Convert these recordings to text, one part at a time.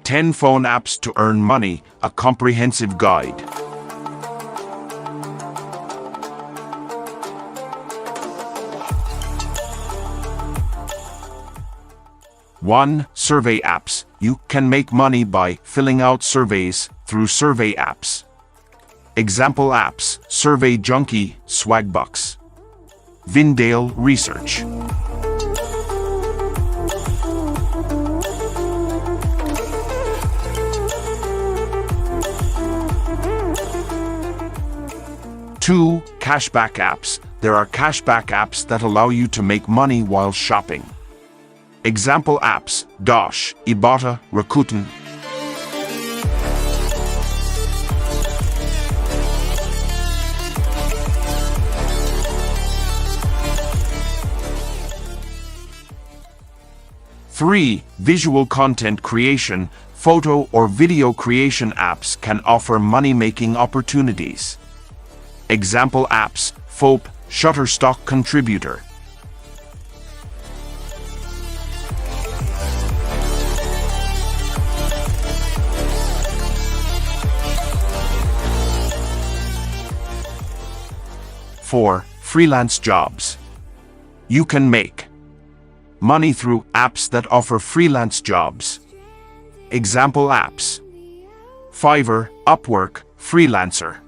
10 phone apps to earn money, a comprehensive guide. One, survey apps. You can make money by filling out surveys through survey apps. Example apps: Survey Junkie, Swagbucks, Vindale Research. Two, cashback apps. There are cashback apps that allow you to make money while shopping. Example apps: Dosh, Ibotta, Rakuten. Three, visual content creation. Photo or video creation apps can offer money-making opportunities. Example apps: Foap, Shutterstock Contributor. Four, freelance jobs. You can make money through apps that offer freelance jobs. Example apps: Fiverr, Upwork, Freelancer.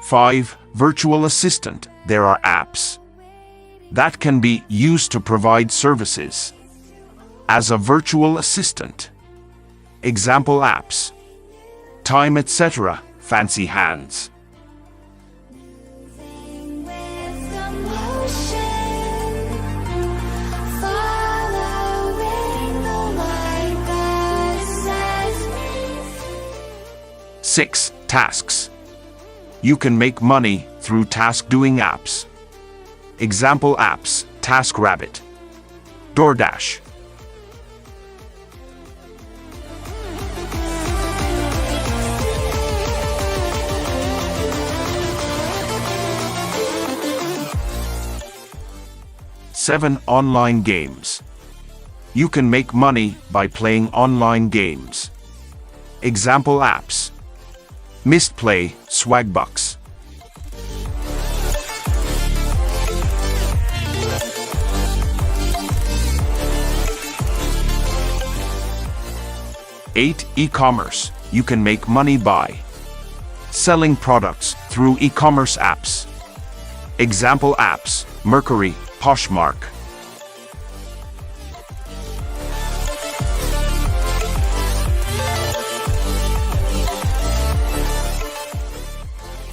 Five, virtual assistant. There are apps that can be used to provide services as a virtual assistant. Example apps: Time, etc., Fancy Hands. Six, tasks. You can make money through task-doing apps. Example apps: TaskRabbit, DoorDash. Seven, online games. You can make money by playing online games. Example apps: Mistplay, Swagbucks. Eight, e-commerce. You can make money by selling products through e-commerce apps. Example apps: Mercury, Poshmark.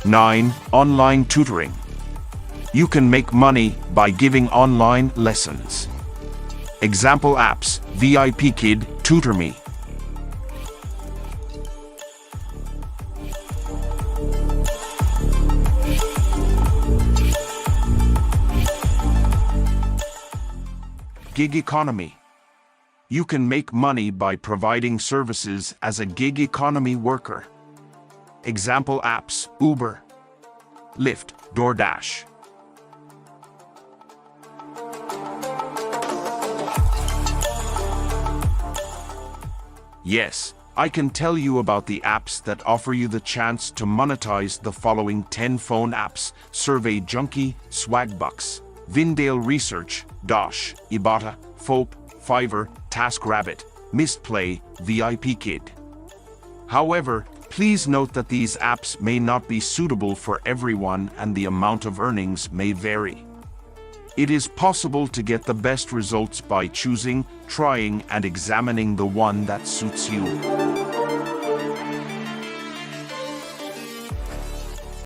Nine, online tutoring. You can make money by giving online lessons. Example apps: VIP Kid, TutorMe. Gig economy. You can make money by providing services as a gig economy worker. Example apps: Uber, Lyft, DoorDash. Yes, I can tell you about the apps that offer you the chance to monetize the following 10 phone apps: Survey Junkie, Swagbucks, Vindale Research, Dosh, Ibotta, Foap, Fiverr, TaskRabbit, Mistplay, VIP Kid. However, please note that these apps may not be suitable for everyone and the amount of earnings may vary. It is possible to get the best results by choosing, trying, and examining the one that suits you.